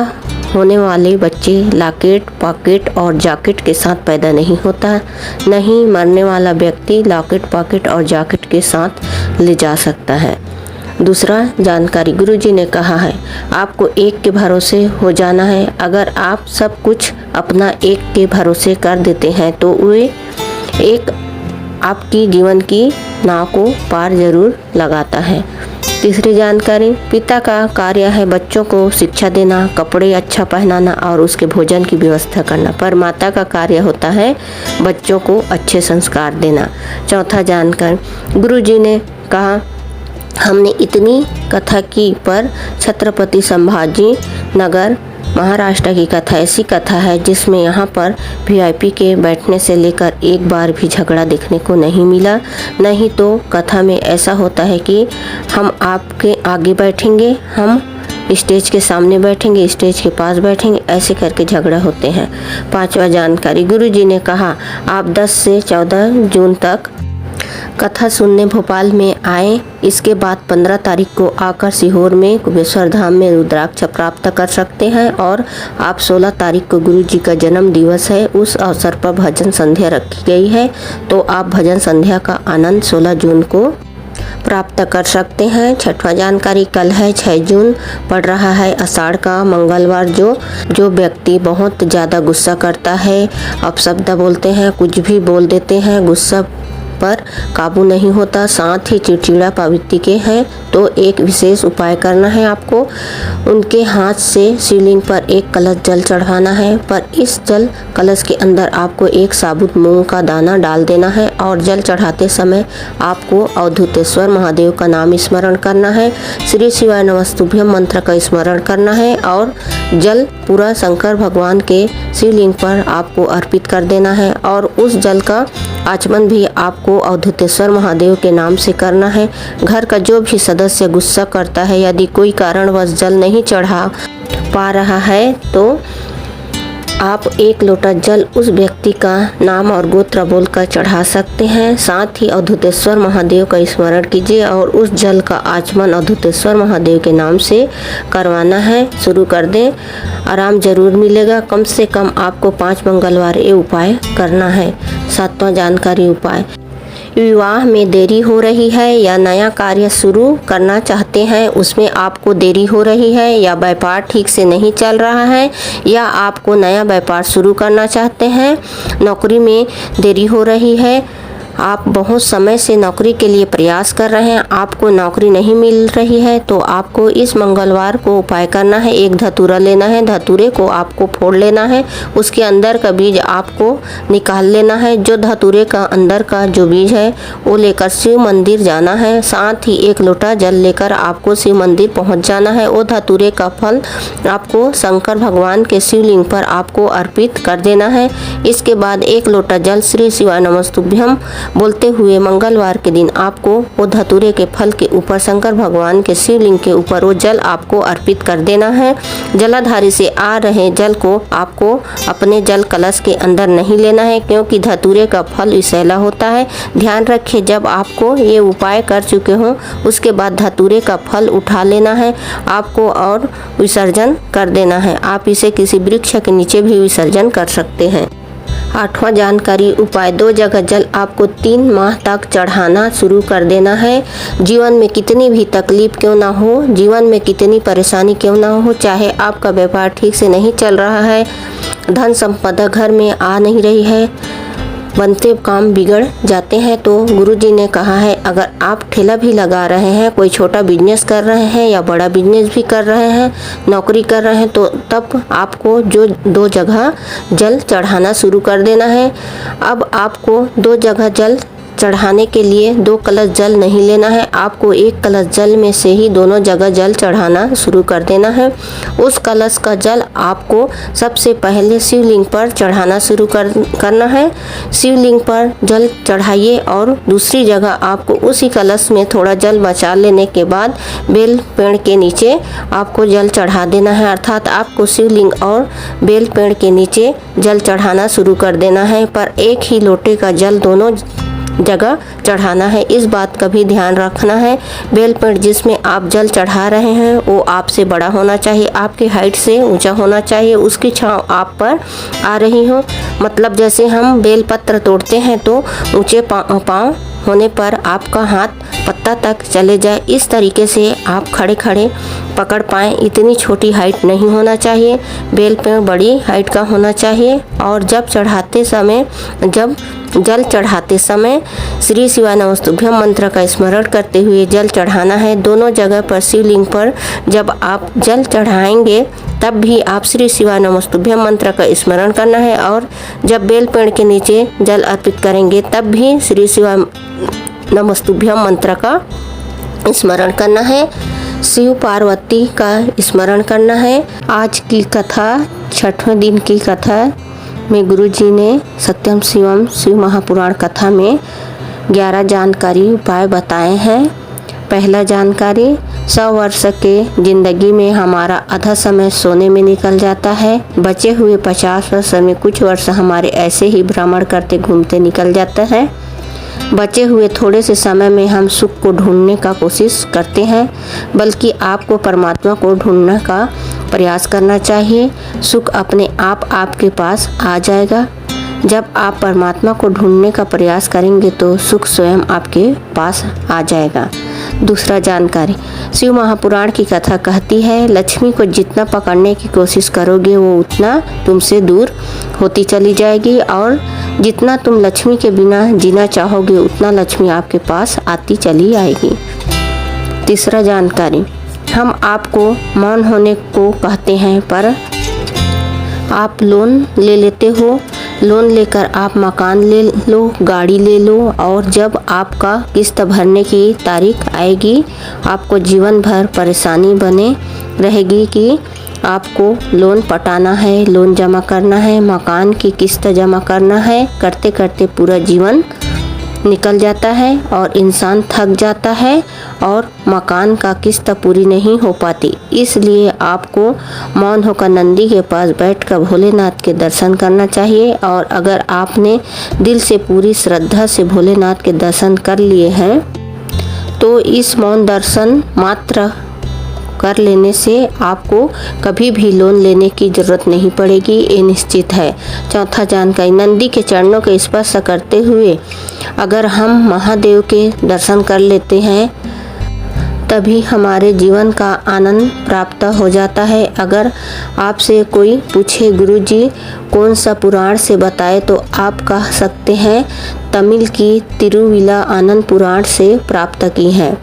होने वाले बच्चे लॉकेट, पॉकेट और जॉकेट के साथ पैदा नहीं होता, नहीं मरने वाला व्यक्ति लॉकेट, पॉकेट और जॉकेट के साथ ले जा सकता है। दूसरा जानकारी, गुरुजी ने कहा है आपको एक के भरोसे हो जाना है। अगर आप सब कुछ अपना एक के भरोसे कर देते हैं तो वे एक आपकी जीवन की नाव को पार जरूर लगाता है। तीसरी जानकारी, पिता का कार्य है बच्चों को शिक्षा देना, कपड़े अच्छा पहनाना और उसके भोजन की व्यवस्था करना, पर माता का कार्य होता है बच्चों को अच्छे संस्कार देना। चौथा जानकारी, गुरुजी ने कहा हमने इतनी कथा की पर छत्रपति संभाजी नगर महाराष्ट्र की कथा ऐसी कथा है जिसमें यहाँ पर वीआईपी के बैठने से लेकर एक बार भी झगड़ा देखने को नहीं मिला। नहीं तो कथा में ऐसा होता है कि हम आपके आगे बैठेंगे, हम स्टेज के सामने बैठेंगे, स्टेज के पास बैठेंगे, ऐसे करके झगड़ा होते हैं। 5वां जानकारी, गुरुजी ने कहा आप 10 से 14 जून तक कथा सुनने भोपाल में आए। इसके बाद 15 तारीख को आकर सीहोर में कुबेश्वर धाम में रुद्राक्ष प्राप्त कर सकते हैं और आप 16 तारीख को गुरुजी का जन्म दिवस है, उस अवसर पर भजन संध्या रखी गई है तो आप भजन संध्या का आनंद 16 जून को प्राप्त कर सकते हैं। 6वां जानकारी, कल है 6 जून, पड़ रहा है आषाढ़ का मंगलवार। जो व्यक्ति बहुत ज़्यादा गुस्सा करता है, अपशब्द बोलते हैं, कुछ भी बोल देते हैं, गुस्सा पर काबू नहीं होता, साथ ही चिड़चिड़ा प्रवृत्ति के हैं तो एक विशेष उपाय करना है। आपको उनके हाथ से शिवलिंग पर एक कलश जल चढ़ाना है, पर इस जल कलश के अंदर आपको एक साबुत मूंग का दाना डाल देना है और जल चढ़ाते समय आपको अवधूतेश्वर महादेव का नाम स्मरण करना है, श्री शिवाय नमस्तुभ्यम मंत्र का स्मरण करना है और जल पूरा शंकर भगवान के शिवलिंग पर आपको अर्पित कर देना है और उस जल का आचमन भी आपको अवधूतेश्वर महादेव के नाम से करना है। घर का जो भी सदस्य गुस्सा करता है, यदि कोई कारणवश जल नहीं चढ़ा पा रहा है तो आप 1 लोटा जल उस व्यक्ति का नाम और गोत्र बोलकर चढ़ा सकते हैं। साथ ही अवधूतेश्वर महादेव का स्मरण कीजिए और उस जल का आचमन अवधूतेश्वर महादेव के नाम से करवाना है। शुरू कर दें, आराम जरूर मिलेगा। कम से कम आपको 5 मंगलवार ये उपाय करना है। 7वां जानकारी उपाय, विवाह में देरी हो रही है या नया कार्य शुरू करना चाहते हैं उसमें आपको देरी हो रही है या व्यापार ठीक से नहीं चल रहा है या आपको नया व्यापार शुरू करना चाहते हैं, नौकरी में देरी हो रही है, आप बहुत समय से नौकरी के लिए प्रयास कर रहे हैं, आपको नौकरी नहीं मिल रही है, तो आपको इस मंगलवार को उपाय करना है। एक धतूरा लेना है, धतूरे को आपको फोड़ लेना है, उसके अंदर का बीज आपको निकाल लेना है। जो धतूरे का अंदर का जो बीज है वो लेकर शिव मंदिर जाना है। साथ ही 1 लोटा जल लेकर आपको शिव मंदिर पहुंच जाना है। वो धतूरे का फल आपको शंकर भगवान के शिवलिंग पर आपको अर्पित कर देना है। इसके बाद 1 लोटा जल श्री शिवाय नमस्तुभ्यम बोलते हुए मंगलवार के दिन आपको वो धतूरे के फल के ऊपर शंकर भगवान के शिवलिंग के ऊपर वो जल आपको अर्पित कर देना है। जलाधारी से आ रहे जल को आपको अपने जल कलश के अंदर नहीं लेना है, क्योंकि धतूरे का फल विषैला होता है। ध्यान रखिए, जब आपको ये उपाय कर चुके हो उसके बाद धतूरे का फल उठा लेना है आपको और विसर्जन कर देना है। आप इसे किसी वृक्ष के नीचे भी विसर्जन कर सकते हैं। 8वां जानकारी उपाय, 2 जगह जल आपको 3 माह तक चढ़ाना शुरू कर देना है। जीवन में कितनी भी तकलीफ क्यों ना हो, जीवन में कितनी परेशानी क्यों ना हो, चाहे आपका व्यापार ठीक से नहीं चल रहा है, धन संपदा घर में आ नहीं रही है, बनते काम बिगड़ जाते हैं, तो गुरुजी ने कहा है अगर आप ठेला भी लगा रहे हैं, कोई छोटा बिजनेस कर रहे हैं या बड़ा बिजनेस भी कर रहे हैं, नौकरी कर रहे हैं, तो तब आपको जो 2 जगह जल चढ़ाना शुरू कर देना है। अब आपको 2 जगह जल चढ़ाने के लिए 2 कलश जल नहीं लेना है, आपको 1 कलश जल में से ही दोनों जगह जल चढ़ाना शुरू कर देना है। उस कलश का जल आपको सबसे पहले शिवलिंग पर चढ़ाना शुरू करना है। शिवलिंग पर जल चढ़ाइए और दूसरी जगह आपको उसी कलश में थोड़ा जल बचा लेने के बाद बेल पेड़ के नीचे आपको जल चढ़ा देना है, अर्थात आपको शिवलिंग और बेल पेड़ के नीचे जल चढ़ाना शुरू कर देना है। पर एक ही लोटे का जल दोनों जगह चढ़ाना है, इस बात का भी ध्यान रखना है। बेल पेड़ जिसमें आप जल चढ़ा रहे हैं वो आपसे बड़ा होना चाहिए, आपकी हाइट से ऊंचा होना चाहिए, उसकी छांव आप पर आ रही हो। मतलब जैसे हम बेल पत्र तोड़ते हैं तो ऊंचे पांव होने पर आपका हाथ पत्ता तक चले जाए, इस तरीके से आप खड़े खड़े पकड़ पाएँ। इतनी छोटी हाइट नहीं होना चाहिए, बेल पेड़ बड़ी हाइट का होना चाहिए। और जब जल चढ़ाते समय श्री शिवाय नमस्तुभ्यम मंत्र का स्मरण करते हुए जल चढ़ाना है। दोनों जगह पर शिवलिंग पर जब आप जल चढ़ाएंगे तब भी आप श्री शिवाय नमस्तुभ्यम मंत्र का स्मरण करना है, और जब बेल पेड़ के नीचे जल अर्पित करेंगे तब भी श्री शिवाय नमस्तुभ्यम मंत्र का स्मरण करना है। शिव पार्वती का स्मरण करना है। आज की कथा 6वें दिन की कथा में गुरुजी ने सत्यम शिवम शिव महापुराण कथा में 11 जानकारी उपाय बताए हैं। पहला जानकारी, 100 वर्ष के जिंदगी में हमारा आधा समय सोने में निकल जाता है, बचे हुए 50 वर्ष में कुछ वर्ष हमारे ऐसे ही भ्रमण करते घूमते निकल जाता है। बचे हुए थोड़े से समय में हम सुख को ढूंढने का कोशिश करते हैं, बल्कि आपको परमात्मा को ढूंढने का प्रयास करना चाहिए। सुख अपने आप आपके पास आ जाएगा। जब आप परमात्मा को ढूंढने का प्रयास करेंगे तो सुख स्वयं आपके पास आ जाएगा। दूसरा जानकारी, शिव महापुराण की कथा कहती है लक्ष्मी को जितना पकड़ने की कोशिश करोगे वो उतना तुमसे दूर होती चली जाएगी, और जितना तुम लक्ष्मी के बिना जीना चाहोगे उतना लक्ष्मी आपके पास आती चली आएगी। तीसरा जानकारी, हम आपको मौन होने को कहते हैं, पर आप लोन ले लेते हो। लोन लेकर आप मकान ले लो, गाड़ी ले लो, और जब आपका किस्त भरने की तारीख आएगी आपको जीवन भर परेशानी बने रहेगी कि आपको लोन पटाना है, लोन जमा करना है, मकान की किस्त जमा करना है। करते करते पूरा जीवन निकल जाता है और इंसान थक जाता है और मकान का किस्त पूरी नहीं हो पाती। इसलिए आपको मौन होकर नंदी के पास बैठकर भोलेनाथ के दर्शन करना चाहिए, और अगर आपने दिल से पूरी श्रद्धा से भोलेनाथ के दर्शन कर लिए हैं तो इस मौन दर्शन मात्र कर लेने से आपको कभी भी लोन लेने की ज़रूरत नहीं पड़ेगी, ये निश्चित है। चौथा जानकारी, नंदी के चरणों के स्पर्श करते हुए अगर हम महादेव के दर्शन कर लेते हैं तभी हमारे जीवन का आनंद प्राप्त हो जाता है। अगर आपसे कोई पूछे गुरुजी कौन सा पुराण से बताए, तो आप कह सकते हैं तमिल की तिरुविला आनंद पुराण से प्राप्त की है।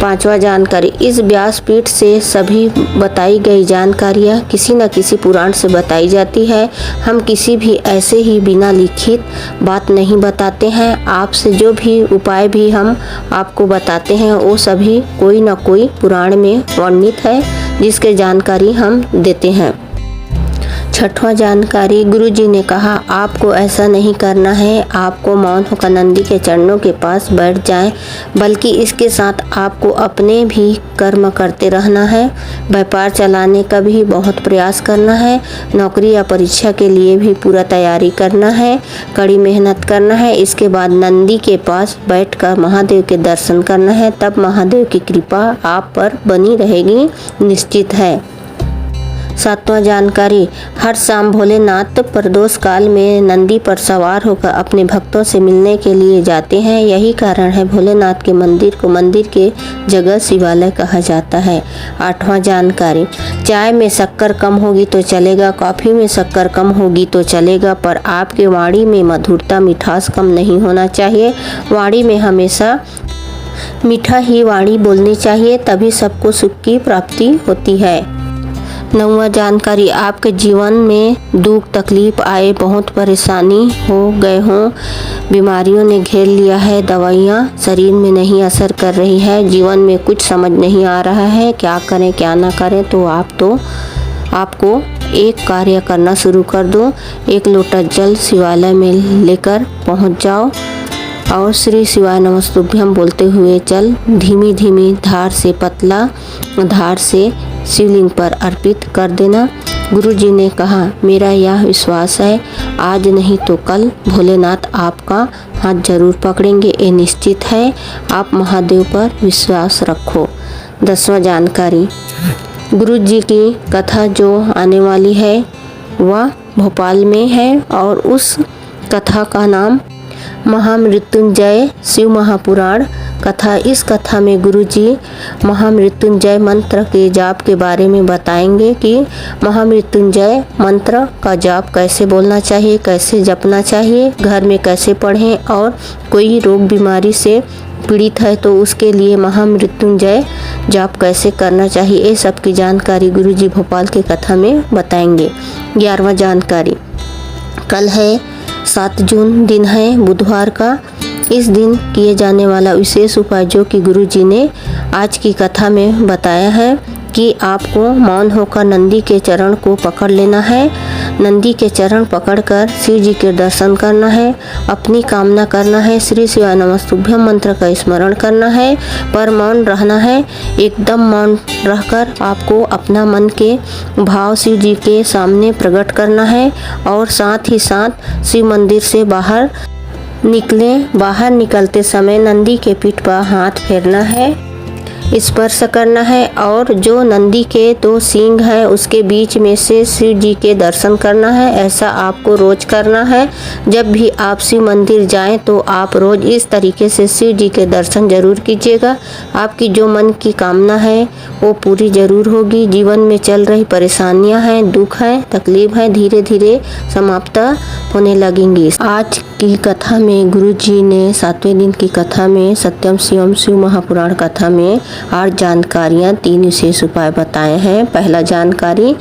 पांचवा जानकारी, इस व्यासपीठ से सभी बताई गई जानकारियाँ किसी न किसी पुराण से बताई जाती है। हम किसी भी ऐसे ही बिना लिखित बात नहीं बताते हैं। आपसे जो भी उपाय भी हम आपको बताते हैं वो सभी कोई न कोई पुराण में वर्णित है, जिसके जानकारी हम देते हैं। छठवां जानकारी, गुरुजी ने कहा आपको ऐसा नहीं करना है, आपको मौन होकर नंदी के चरणों के पास बैठ जाएं, बल्कि इसके साथ आपको अपने भी कर्म करते रहना है। व्यापार चलाने का भी बहुत प्रयास करना है। नौकरी या परीक्षा के लिए भी पूरा तैयारी करना है, कड़ी मेहनत करना है। इसके बाद नंदी के पास बैठकर महादेव के दर्शन करना है, तब महादेव की कृपा आप पर बनी रहेगी, निश्चित है। सातवां जानकारी, हर शाम भोलेनाथ प्रदोष काल में नंदी पर सवार होकर अपने भक्तों से मिलने के लिए जाते हैं। यही कारण है भोलेनाथ के मंदिर को मंदिर के जगह शिवालय कहा जाता है। आठवां जानकारी, चाय में शक्कर कम होगी तो चलेगा, कॉफ़ी में शक्कर कम होगी तो चलेगा, पर आपके वाणी में मधुरता मिठास कम नहीं होना चाहिए। वाणी में हमेशा मीठा ही वाणी बोलनी चाहिए, तभी सबको सुख की प्राप्ति होती है। नौवां जानकारी, आपके जीवन में दुख तकलीफ आए, बहुत परेशानी हो गए हों, बीमारियों ने घेर लिया है, दवाइयाँ शरीर में नहीं असर कर रही है, जीवन में कुछ समझ नहीं आ रहा है, क्या करें क्या ना करें, तो आपको एक कार्य करना शुरू कर दो। एक लोटा जल शिवालय में लेकर पहुँच जाओ और श्री शिवाय नमस्तुभ्यम बोलते हुए जल धीमी धीमी धार से पतला धार से शिवलिंग पर अर्पित कर देना। गुरुजी ने कहा मेरा यह विश्वास है, आज नहीं तो कल भोलेनाथ आपका हाथ जरूर पकड़ेंगे, ये निश्चित है। आप महादेव पर विश्वास रखो। 10वां जानकारी, गुरुजी की कथा जो आने वाली है वह भोपाल में है और उस कथा का नाम महामृत्युंजय शिव महापुराण कथा। इस कथा में गुरुजी महामृत्युंजय मंत्र के जाप के बारे में बताएंगे कि महामृत्युंजय मंत्र का जाप कैसे बोलना चाहिए, कैसे जपना चाहिए, घर में कैसे पढ़ें, और कोई रोग बीमारी से पीड़ित है तो उसके लिए महामृत्युंजय जाप कैसे करना चाहिए, ये सब की जानकारी गुरुजी भोपाल के कथा में बताएंगे। 11वां जानकारी, कल है 7 जून, दिन है बुधवार का। इस दिन किए जाने वाला विशेष उपाय जो कि गुरुजी ने आज की कथा में बताया है कि आपको मौन होकर नंदी के चरण को पकड़ लेना है। नंदी के चरण पकड़कर शिव जी के दर्शन करना है, अपनी कामना करना है, श्री शिवाय नमस्तुभ्यम मंत्र का स्मरण करना है, पर मौन रहना है। एकदम मौन रहकर आपको अपना मन के भाव शिव जी के सामने प्रकट करना है और साथ ही साथ शिव मंदिर से बाहर निकलते समय नंदी के पीठ पर हाथ फेरना है, स्पर्श करना है और जो नंदी के 2 सींग हैं उसके बीच में से शिव जी के दर्शन करना है। ऐसा आपको रोज करना है। जब भी आप शिव मंदिर जाएं तो आप रोज इस तरीके से शिव जी के दर्शन जरूर कीजिएगा। आपकी जो मन की कामना है वो पूरी जरूर होगी। जीवन में चल रही परेशानियां हैं, दुख है, तकलीफ है, धीरे धीरे समाप्त होने लगेंगी। आज की कथा में गुरुजी ने 7वें दिन की कथा में सत्यम शिवम शिव महापुराण कथा में 8 जानकारियाँ 3 विशेष उपाय बताए हैं। पहला जानकारी,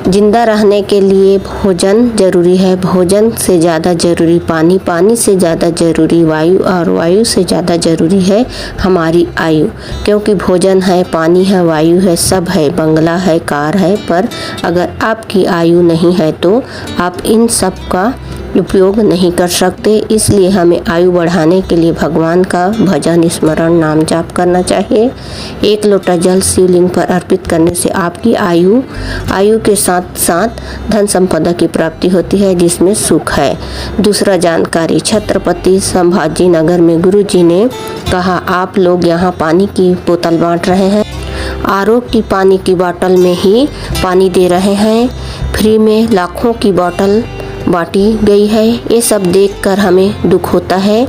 जिंदा रहने के लिए भोजन जरूरी है, भोजन से ज़्यादा जरूरी पानी, पानी से ज़्यादा जरूरी वायु और वायु से ज़्यादा जरूरी है हमारी आयु। क्योंकि भोजन है, पानी है, वायु है, सब है, बंगला है, कार है, पर अगर आपकी आयु नहीं है तो आप इन सब का उपयोग नहीं कर सकते। इसलिए हमें आयु बढ़ाने के लिए भगवान का भजन, स्मरण, नाम जाप करना चाहिए। 1 लोटा जल शिवलिंग पर अर्पित करने से आपकी आयु के साथ साथ धन संपदा की प्राप्ति होती है, जिसमें सुख है। दूसरा जानकारी, छत्रपति संभाजी नगर में गुरुजी ने कहा आप लोग यहाँ पानी की बोतल बांट रहे हैं, आरओ की पानी की बोतल में ही पानी दे रहे हैं, फ्री में लाखों की बोतल बांटी गई है। ये सब देखकर हमें दुख होता है,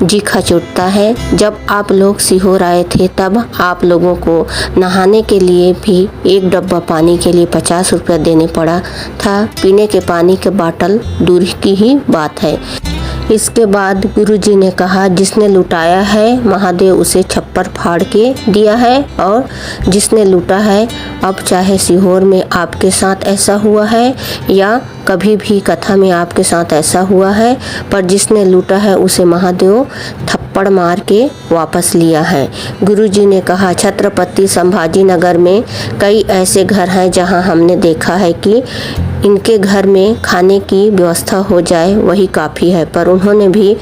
जी खचोटता है। जब आप लोग सीहोर आए थे तब आप लोगों को नहाने के लिए भी एक डब्बा पानी के लिए 50 रुपये देने पड़ा था। पीने के पानी के बाटल दूर की ही बात है। इसके बाद गुरुजी ने कहा, जिसने लुटाया है महादेव उसे छप्पर फाड़ के दिया है, और जिसने लूटा है, अब चाहे सीहोर में आपके साथ ऐसा हुआ है या कभी भी कथा में आपके साथ ऐसा हुआ है, पर जिसने लूटा है उसे महादेव थप्पड़ मार के वापस लिया है। गुरुजी ने कहा, छत्रपति संभाजी नगर में कई ऐसे घर हैं जहां हमने देखा है कि इनके घर में खाने की व्यवस्था हो जाए वही काफ़ी है, पर उन्होंने भी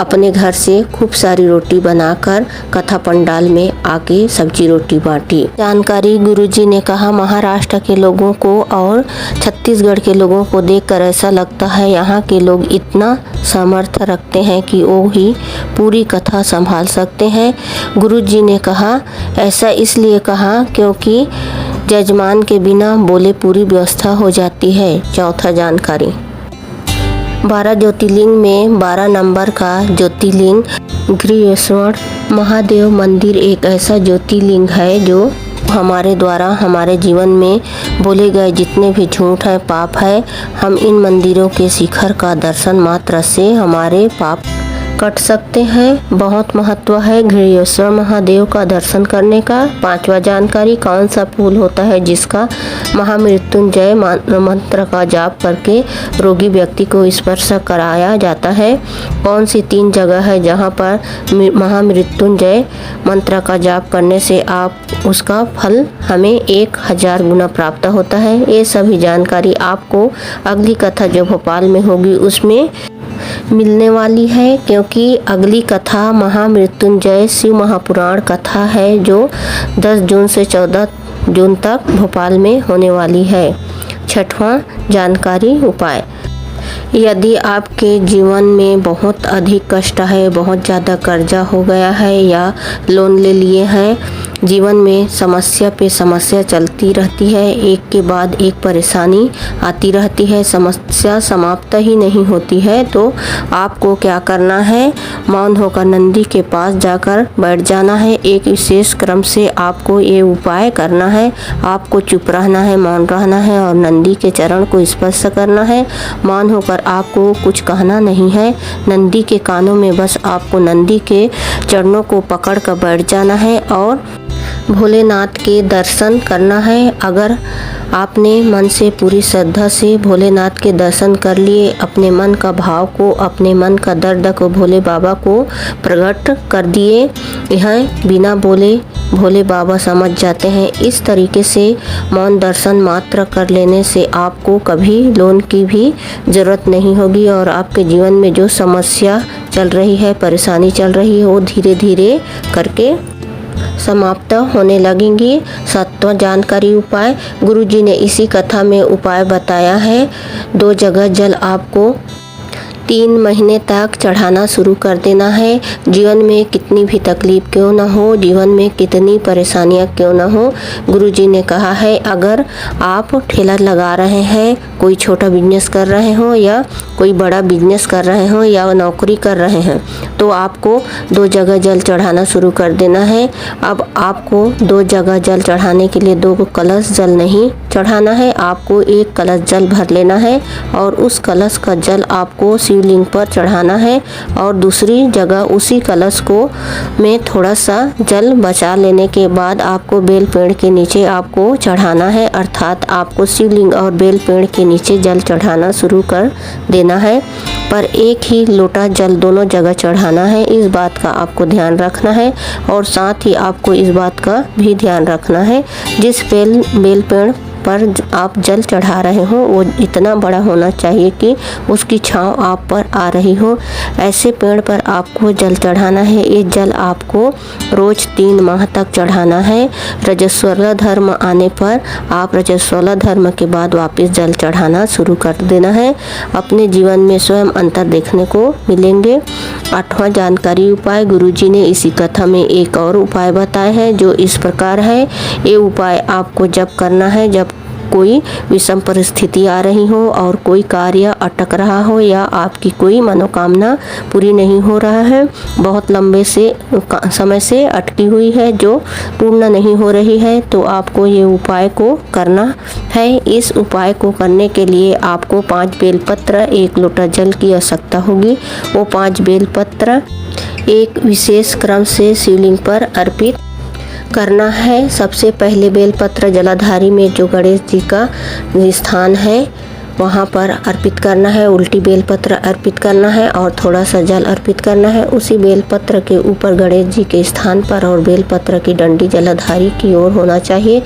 अपने घर से खूब सारी रोटी बनाकर कथा पंडाल में आके सब्जी रोटी बांटी। जानकारी गुरुजी ने कहा, महाराष्ट्र के लोगों को और छत्तीसगढ़ के लोगों को देखकर ऐसा लगता है यहाँ के लोग इतना सामर्थ्य रखते हैं कि वो ही पूरी कथा संभाल सकते हैं। गुरुजी ने कहा, ऐसा इसलिए कहा क्योंकि जजमान के बिना बोले पूरी व्यवस्था हो जाती है। चौथा जानकारी, 12 ज्योतिर्लिंग में 12 नंबर का ज्योतिर्लिंग गृहेश्वर महादेव मंदिर एक ऐसा ज्योतिर्लिंग है जो हमारे द्वारा हमारे जीवन में बोले गए जितने भी झूठ है, पाप है, हम इन मंदिरों के शिखर का दर्शन मात्र से हमारे पाप कट सकते हैं। बहुत महत्व है गृहेश्वर महादेव का दर्शन करने का। 5वां जानकारी, कौन सा फूल होता है जिसका महामृत्युंजय मंत्र का जाप करके रोगी व्यक्ति को स्पर्श कराया जाता है? कौन सी 3 जगह है जहां पर महामृत्युंजय मंत्र का जाप करने से आप उसका फल हमें 1000 गुना प्राप्त होता है? ये सभी जानकारी आपको अगली कथा जो भोपाल में होगी उसमें मिलने वाली है, क्योंकि अगली कथा महामृत्युंजय शिव महापुराण कथा है जो 10 जून से 14 जून तक भोपाल में होने वाली है। 6वां जानकारी, उपाय, यदि आपके जीवन में बहुत अधिक कष्ट है, बहुत ज़्यादा कर्जा हो गया है या लोन ले लिए हैं, जीवन में समस्या पे समस्या चलती रहती है, एक के बाद एक परेशानी आती रहती है, समस्या समाप्त ही नहीं होती है, तो आपको क्या करना है? मौन होकर नंदी के पास जाकर बैठ जाना है। एक विशेष क्रम से आपको ये उपाय करना है। आपको चुप रहना है, मौन रहना है और नंदी के चरण को स्पर्श करना है। मौन होकर आपको कुछ कहना नहीं है। नंदी के कानों में बस आपको नंदी के चरणों को पकड़ कर बैठ जाना है और भोलेनाथ के दर्शन करना है। अगर आपने मन से पूरी श्रद्धा से भोलेनाथ के दर्शन कर लिए, अपने मन का भाव को, अपने मन का दर्द को भोले बाबा को प्रकट कर दिए, यह बिना बोले भोले बाबा समझ जाते हैं। इस तरीके से मौन दर्शन मात्र कर लेने से आपको कभी लोन की भी ज़रूरत नहीं होगी और आपके जीवन में जो समस्या चल रही है, परेशानी चल रही है, वो धीरे धीरे करके समाप्त होने लगेंगी। 7वां जानकारी, उपाय, गुरुजी ने इसी कथा में उपाय बताया है। 2 जगह जल आपको 3 महीने तक चढ़ाना शुरू कर देना है। जीवन में कितनी भी तकलीफ क्यों ना हो, जीवन में कितनी परेशानियां क्यों ना हो, गुरुजी ने कहा है, अगर आप ठेला लगा रहे हैं, कोई छोटा बिजनेस कर रहे हो या कोई बड़ा बिजनेस कर रहे हो या नौकरी कर रहे हैं, तो आपको 2 जगह जल चढ़ाना शुरू कर देना है। अब आपको 2 जगह जल चढ़ाने के लिए 2 कलश जल नहीं चढ़ाना है, आपको 1 कलश जल भर लेना है और उस कलश का जल आपको शिवलिंग पर चढ़ाना है और दूसरी जगह उसी कलश को में थोड़ा सा जल बचा लेने के बाद आपको बेल पेड़ के नीचे आपको चढ़ाना है, अर्थात आपको शिवलिंग और बेल पेड़ के नीचे जल चढ़ाना शुरू कर देना है, पर एक ही लोटा जल दोनों जगह चढ़ाना है। इस बात का आपको ध्यान रखना है और साथ ही आपको इस बात का भी ध्यान रखना है जिस बेल पेड़ पर आप जल चढ़ा रहे हो वो इतना बड़ा होना चाहिए कि उसकी छांव आप पर आ रही हो। ऐसे पेड़ पर आपको जल चढ़ाना है। ये जल आपको रोज 3 माह तक चढ़ाना है। रजस्वला धर्म आने पर आप रजस्वला धर्म के बाद वापस जल चढ़ाना शुरू कर देना है। अपने जीवन में स्वयं अंतर देखने को मिलेंगे। 8वां जानकारी उपाय, गुरुजी ने इसी कथा में एक और उपाय बताए हैं जो इस प्रकार है। ये उपाय आपको जब करना है जब कोई विषम परिस्थिति आ रही हो और कोई कार्य अटक रहा हो या आपकी कोई मनोकामना पूरी नहीं हो रहा है, बहुत लंबे से समय से अटकी हुई है जो पूर्ण नहीं हो रही है, तो आपको ये उपाय को करना है। इस उपाय को करने के लिए आपको 5 बेलपत्र 1 लोटा जल की आवश्यकता होगी। वो 5 बेलपत्र एक विशेष क्रम से शिवलिंग पर अर्पित करना है। सबसे पहले बेलपत्र जलाधारी में जो गणेश जी का स्थान है वहाँ पर अर्पित करना है। उल्टी बेलपत्र अर्पित करना है और थोड़ा सा जल अर्पित करना है। उसी बेलपत्र के ऊपर गणेश जी के स्थान पर और बेलपत्र की डंडी जलाधारी की ओर होना चाहिए।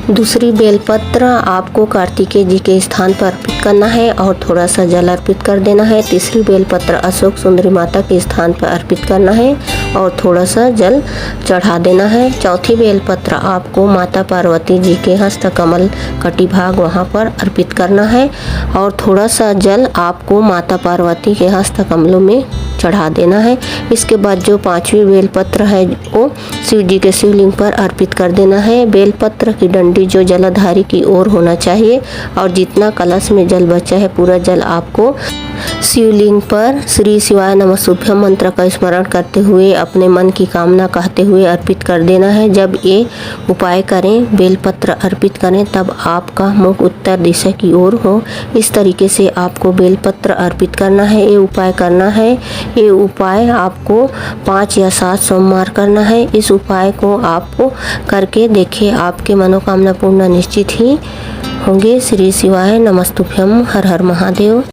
दूसरी बेलपत्र आपको कार्तिकेय जी के स्थान पर अर्पित करना है और थोड़ा सा जल अर्पित कर देना है। तीसरी बेलपत्र अशोक सुंदरी माता के स्थान पर अर्पित करना है और थोड़ा सा जल चढ़ा देना है। चौथी बेलपत्र आपको माता पार्वती जी के हस्त कमल कटी भाग वहाँ पर अर्पित करना है और थोड़ा सा जल आपको माता पार्वती के हस्त कमलों में चढ़ा देना है। इसके बाद जो 5वीं बेलपत्र है वो शिव जी के शिवलिंग पर अर्पित कर देना है। बेलपत्र की डंडी जो जलाधारी की ओर होना चाहिए और जितना कलश में जल बचा है पूरा जल आपको शिवलिंग पर श्री शिवाय नमः शुभ्यम मंत्र का स्मरण करते हुए अपने मन की कामना कहते हुए अर्पित कर देना है। जब ये उपाय करें, बेलपत्र अर्पित करें, तब आपका मुख उत्तर दिशा की ओर हो। इस तरीके से आपको बेलपत्र अर्पित करना है। ये उपाय करना है। ये उपाय आपको 5 या 7 सोमवार करना है। इस उपाय को आपको करके देखिए, आपके मनोकामना पूर्ण निश्चित ही होंगे। श्री शिवाय नमस्तुभ्यम। हर हर महादेव।